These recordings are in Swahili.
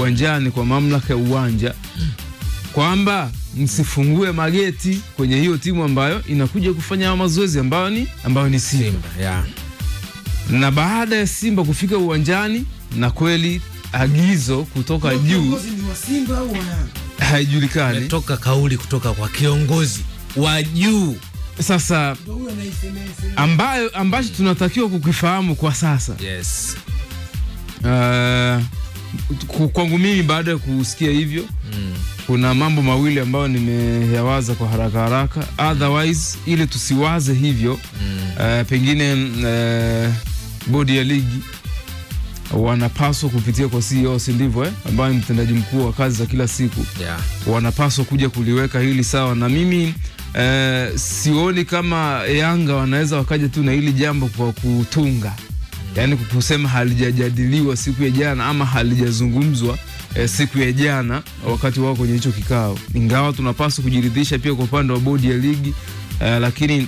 uwanjani kwa mamlaka ya uwanja kwamba msifungue mageti kwenye hiyo timu ambayo inakuja kufanya mazoezi ambayo ni Simba. Yeah. Na baada ya Simba kufika uwanjani, na kweli agizo kutoka juu haijulikani, imetoka kauli kutoka kwa kiongozi wa juu. Sasa ambacho tunatakiwa kukifahamu kwa sasa. Yes. Kwangu mimi baada ya kusikia hivyo, kuna mambo mawili ambayo nimeyawaza kwa haraka. Otherwise ili tusiwaze hivyo, pengine bodi ya ligi wanapaswa kupitia kwa CEO, si ndivyo ambaye ni mtendaji mkuu wa kazi za kila siku. Yeah. Wanapaswa kuja kuliweka hili sawa, na mimi sioni kama Yanga wanaweza wakaja tu na hili jambo kwa kutunga. Yani kusema halijajadiliwa siku ya jana ama halijazungumzwa siku ya jana wakati wao kwenye hicho kikao. Ingawa tunapaswa kujiridhisha pia kwa upande wa bodi ya ligi, lakini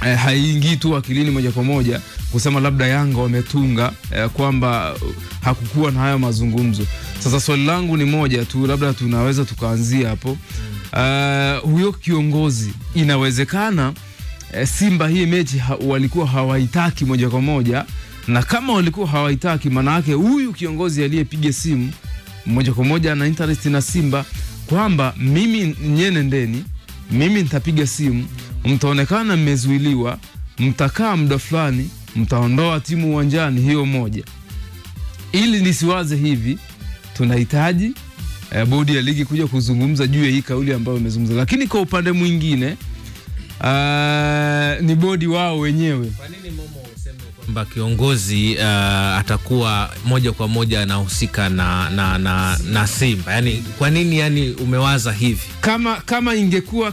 haiingii tu akilini moja kwa moja kusema labda Yanga wametunga kwamba hakukuwa na haya mazungumzo. Sasa swali langu ni moja tu, labda tunaweza tukaanzia hapo. Huyo kiongozi, inawezekana Simba hii mechi walikuwa hawaitaki moja kwa moja, na kama walikuwa hawaitaki, maana yake huyu kiongozi aliyepiga simu moja kwa moja ana interest na Simba kwamba mimi nyene ndeni, mimi nitapiga simu, mtaonekana mmezuiliwa, mtakaa muda fulani, mtaondoa timu uwanjani. Hiyo moja. Ili nisiwaze hivi, tunahitaji bodi ya ligi kuja kuzungumza juu ya hii kauli ambayo imezungumza. Lakini kwa upande mwingine ni bodi wao wenyewe. Kwa nini Momo useme kwamba kiongozi atakuwa moja kwa moja anahusika na Simba? Yani kwa nini yani umewaza hivi?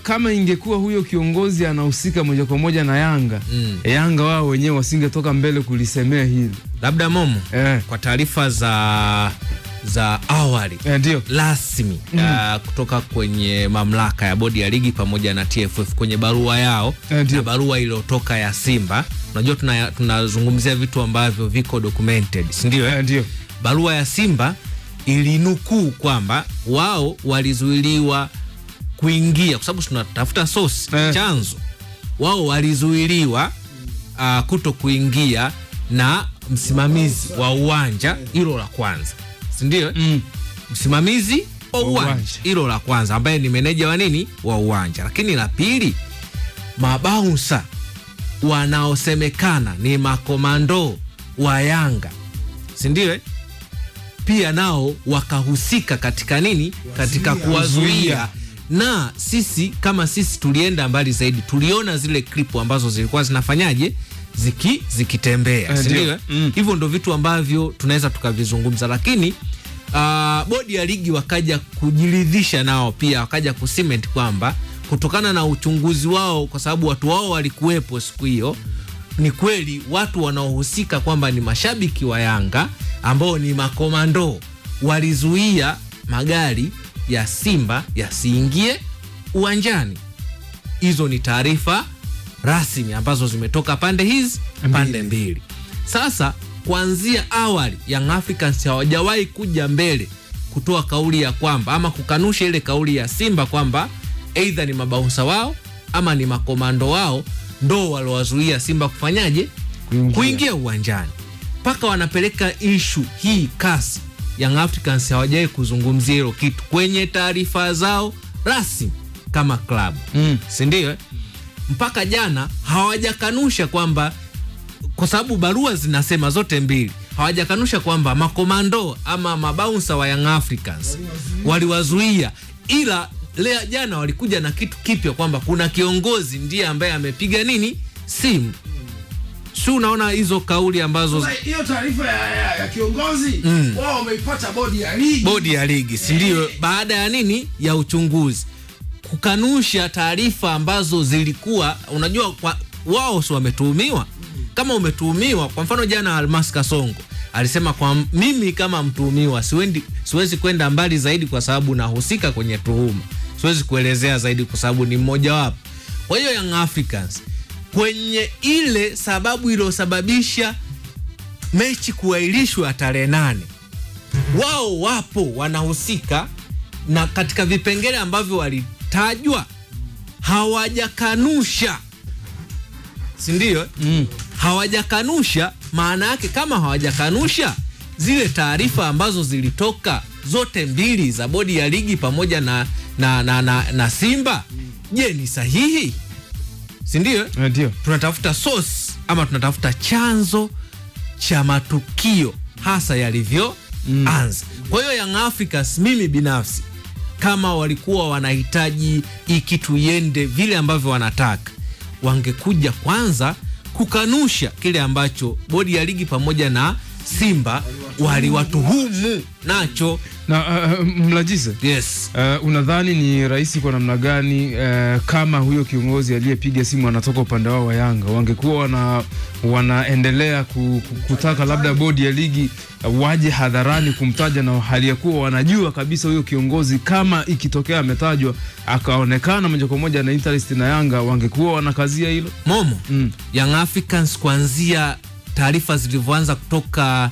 Kama ingekuwa huyo kiongozi anahusika moja kwa moja na Yanga, Yanga wao wenyewe wasingetoka mbele kulisemea hili. Labda Momo, kwa taarifa za awali ndio rasmi kutoka kwenye mamlaka ya bodi ya ligi pamoja na TFF kwenye barua yao, na barua iliyotoka ya Simba, unajua tunazungumzia vitu ambavyo viko documented, si ndio? Ndio. Barua ya Simba ilinukuu kwamba wao walizuiliwa kuingia, kwa sababu tunatafuta source, chanzo. Wao walizuiliwa kuto kuingia na msimamizi wa uwanja, hilo la kwanza, si ndio? Msimamizi wa uwanja, hilo la kwanza, ambaye ni meneja wa uwanja. Lakini la pili, mabouncer wanaosemekana ni makomando wa Yanga, si ndio? Pia nao wakahusika katika katika kuwazuia. Na sisi kama sisi tulienda mbali zaidi, tuliona zile klipu ambazo zilikuwa zinafanyaje zikitembea, si ndio? Hivyo ndo vitu ambavyo tunaweza tukavizungumza. Lakini bodi ya ligi wakaja kujiridhisha nao pia, wakaja kucement kwamba kutokana na uchunguzi wao, kwa sababu watu wao walikuwepo siku hiyo, ni kweli watu wanaohusika kwamba ni mashabiki wa Yanga ambao ni makomando walizuia magari ya Simba yasiingie uwanjani. Hizo ni taarifa rasmi ambazo zimetoka pande mbili. Sasa kuanzia awali Young Africans hawajawahi kuja mbele kutoa kauli ya kwamba ama kukanusha ile kauli ya Simba kwamba either ni mabouncer wao ama ni makomando wao ndo waliowazuia Simba kufanyaje kuingia uwanjani. Paka wanapeleka issue hii kasi, Young Africans hawajawahi kuzungumzia hilo kitu kwenye taarifa zao rasmi kama club, si ndio? Mpaka jana hawajakanusha kwamba, kwa sababu barua zinasema zote mbili, hawajakanusha kwamba makomando ama mabouncer wa Young Africans waliwazuia, ila leo jana walikuja na kitu kipya kwamba kuna kiongozi ndiye ambaye amepiga simu. Sio, unaona hizo kauli ambazo hiyo taarifa ya kiongozi wao wameipata bodi ya ligi, si ndio? Baada ya ya uchunguzi kukanusha taarifa ambazo zilikuwa, unajua wao sio wametuhumiwa. Kama umetuhumiwa, kwa mfano jana Almas Kasongo alisema kwa mimi kama mtuhumiwa siwezi kwenda mbali zaidi kwa sababu nahusika kwenye tuhuma, siwezi kuelezea zaidi kwa sababu ni mmoja wapo. Kwa hiyo Young Africans kwenye ile sababu iliyosababisha mechi kuahirishwa tarehe 8, wao wapo wanahusika, na katika vipengele ambavyo walitajwa hawajakanusha, si ndio? Hawajakanusha. Maana yake kama hawajakanusha, zile taarifa ambazo zilitoka zote mbili za bodi ya ligi pamoja na Simba, je, ni sahihi? Si ndio? Ndio. Tunatafuta source ama tunatafuta chanzo cha matukio hasa yalivyoanza. Kwa hiyo Young Africans, mimi binafsi, kama walikuwa wanahitaji kitu iende vile ambavyo wanataka, wangekuja kwanza kukanusha kile ambacho bodi ya ligi pamoja na Simba waliwatuhumu nacho. Na Mlajize, yes. Unadhani ni rahisi kwa namna gani kama huyo kiongozi aliyepiga simu anatoka upande wao wa Yanga, wangekuwa wanaendelea kutaka labda bodi ya ligi waje hadharani kumtaja, na hali ya kuwa wanajua kabisa huyo kiongozi kama ikitokea ametajwa akaonekana moja kwa moja na interest na Yanga, wangekuwa wanakazia hilo? Momo, Young Africans kuanzia taarifa zilivyoanza kutoka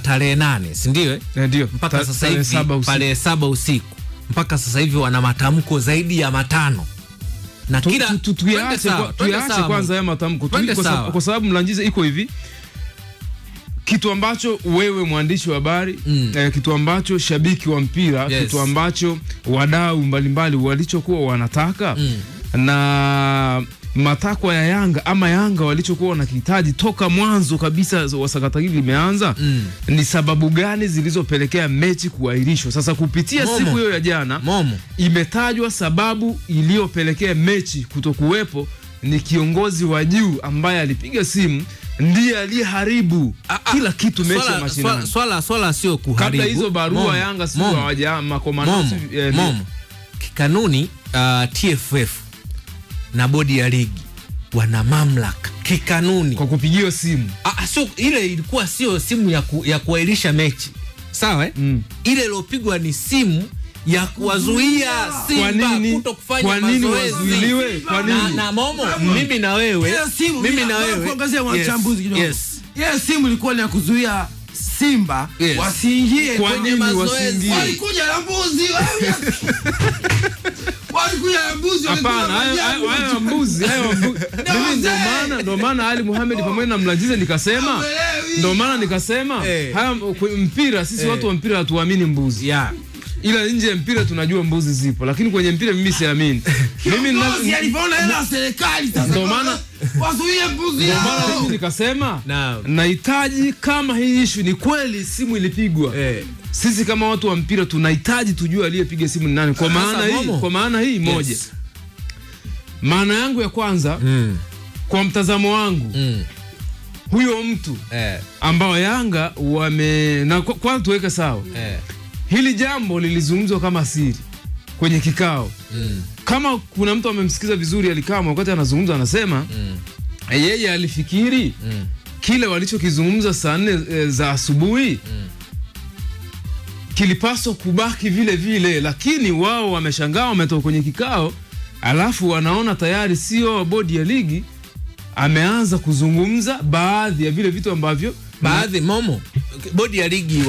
tarehe 8, si ndio? Ndio. Mpaka sasa hivi pale 7 usiku mpaka sasa hivi wana matamko zaidi ya 5. Na kila tuache kwanza ya matamko kwa sababu Mlanjize iko hivi, kitu ambacho wewe mwandishi wa habari, kitu ambacho shabiki wa mpira, yes, kitu ambacho wadau mbalimbali walichokuwa wanataka, na matakwa ya Yanga ama Yanga walichokuwa wanakihitaji toka mwanzo kabisa wa sakata hili limeanza, ni sababu gani zilizopelekea mechi kuahirishwa? Sasa kupitia siku hiyo ya jana, imetajwa sababu iliyopelekea mechi kutokuwepo ni kiongozi wa juu ambaye alipiga simu, ndiye aliyeharibu kila kitu mechi ya mashinani. Swala sio kuharibu. Kabla hizo barua Yanga sio hawaja makomando kikanuni. TFF na bodi ya ligi wana mamlaka kikanuni kwa kupigiwa simu. Sio ile ilikuwa sio simu ya kuahirisha mechi, sawa? Ile iliyopigwa ni simu ya kuwazuia Simba kutokufanya mazoezi. Kwa nini? Na Momo, mimi na wewe kuangazia wachambuzi kidogo. Yes, simu ilikuwa ni ya kuzuia Simba wasiingie kwenye mazoezi. Walikuja na mbuzi wewe. Walikuja na mbuzi. Hapana, hayo mbuzi. Ndio maana Ali Mohamed pamoja na Mlajize nikasema, haya mpira, sisi watu wa mpira hatuamini mbuzi. Ila nje ya mpira tunajua mbuzi zipo, lakini kwenye mpira mimi siamini. Mimi alipoona hela serikali sasa, ndio maana wazuie mbuzi. Ndio maana mimi nikasema nahitaji, kama hii issue ni kweli simu ilipigwa, sisi kama watu wa mpira tunahitaji tujue aliyepiga simu ni nani. Kwa maana hii moja, maana yangu ya kwanza, kwa mtazamo wangu, huyo mtu ambao Yanga na kwanza tuweke sawa, hili jambo lilizungumzwa kama siri kwenye kikao. Kama kuna mtu amemsikiza vizuri, alikama wakati anazungumza anasema yeye alifikiri kile walichokizungumza saa 4 za asubuhi kilipaswa kubaki vile vile, lakini wao wameshangaa, wametoka kwenye kikao alafu wanaona tayari sio bodi ya ligi ameanza kuzungumza baadhi ya vile vitu ambavyo Momo, bodi ya ligi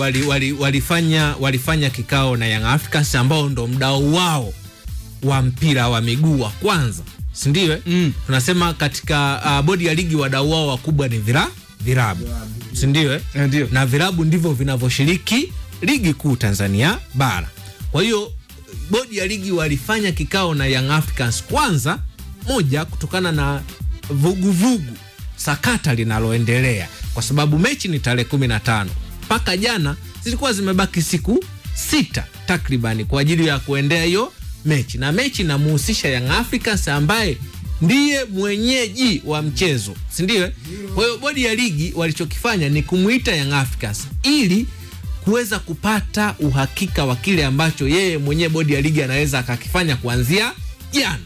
walifanya kikao na Young Africans ambao ndo mdau wao wa mpira wa miguu wa kwanza, si ndio? Tunasema katika bodi ya ligi wadau wao wakubwa ni virabu, si ndio? Na virabu ndivyo vinavyoshiriki ligi kuu Tanzania bara. Kwa hiyo bodi ya ligi walifanya kikao na Young Africans kwanza, moja, kutokana na vuguvugu sakata linaloendelea, kwa sababu mechi ni tarehe 15, mpaka jana zilikuwa zimebaki siku 6 takribani kwa ajili ya kuendea hiyo mechi, na mechi inamuhusisha Young Africans ambaye ndiye mwenyeji wa mchezo, si ndio? Kwa hiyo bodi ya ligi walichokifanya ni kumuita Young Africans ili kuweza kupata uhakika wa kile ambacho yeye mwenyewe bodi ya ligi anaweza akakifanya kuanzia jana.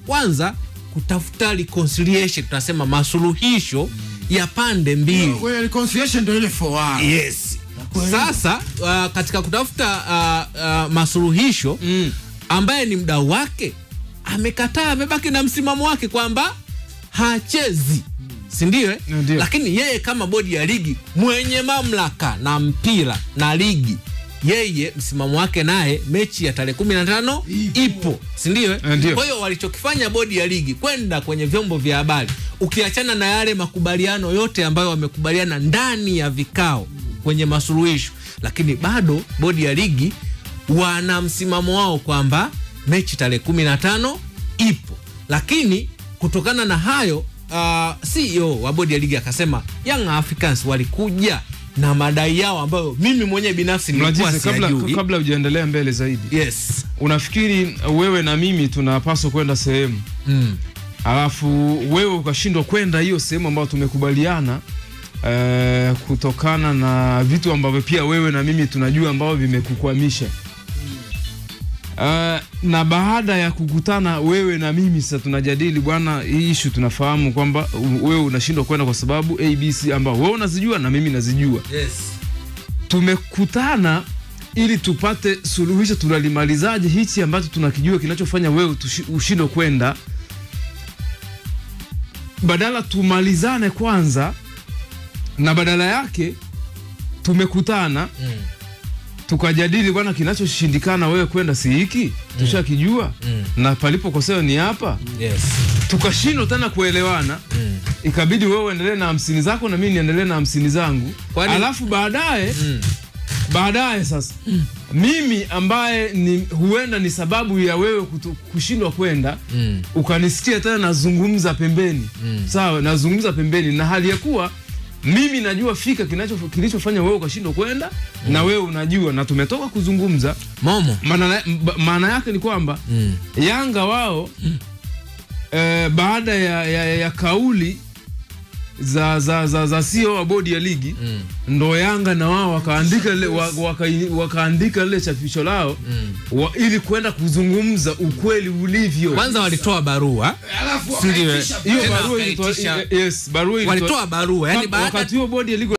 Kwanza kutafuta reconciliation, tunasema masuluhisho ya pande mbili. Kwa reconciliation ndio ile forward. Yes. Sasa katika kutafuta masuluhisho, ambaye ni mdau wake amekataa, amebaki na msimamo wake kwamba hachezi si ndio? Lakini yeye kama bodi ya ligi mwenye mamlaka na mpira na ligi, yeye msimamo wake naye mechi ya tarehe 15 ipo, si ndio? Kwa hiyo walichokifanya bodi ya ligi kwenda kwenye vyombo vya habari, ukiachana na yale makubaliano yote ambayo wamekubaliana ndani ya vikao kwenye masuluhisho, lakini bado bodi ya ligi wana msimamo wao kwamba mechi tarehe 15 ipo. Lakini kutokana na hayo CEO wa bodi ya ligi akasema Young Africans walikuja na madai yao ambayo mimi mwenyewe binafsi nilikuwa sijui. Kabla hujaendelea mbele zaidi. Yes. Unafikiri wewe na mimi tunapaswa kwenda sehemu? Alafu wewe ukashindwa kwenda hiyo sehemu ambayo tumekubaliana kutokana na vitu ambavyo pia wewe na mimi tunajua ambao vimekukwamisha. Na baada ya kukutana wewe na mimi sasa tunajadili, bwana, hii issue tunafahamu kwamba wewe unashindwa kwenda kwa sababu ABC ambao wewe unazijua na mimi nazijua. Yes. Tumekutana ili tupate suluhisho, tunalimalizaje hichi ambacho tunakijua kinachofanya wewe ushindwe kwenda. Badala tumalizane kwanza, na badala yake tumekutana tukajadili, bwana, kinachoshindikana wewe kwenda si hiki, tushakijua na palipokosea ni hapa. Yes. Tukashindwa tena kuelewana. Ikabidi wewe uendelee na 50 zako na mimi niendelee na 50 zangu. Alafu baadaye sasa mimi ambaye huenda ni sababu ya wewe kushindwa kwenda, ukanisikia tena nazungumza pembeni. Sawa, nazungumza pembeni na hali ya kuwa mimi najua fika kilichofanya wewe ukashindwa kwenda, na wewe unajua, na tumetoka kuzungumza. Maana yake ni kwamba Yanga wao baada ya kauli za CEO wa bodi ya ligi, ndo Yanga na wao wakaandika lile chapisho lao ili kwenda kuzungumza ukweli ulivyo. Kwanza walitoa barua, hiyo barua ilitoa, yes, barua walitoa barua, yani wakati huo bodi ya ligi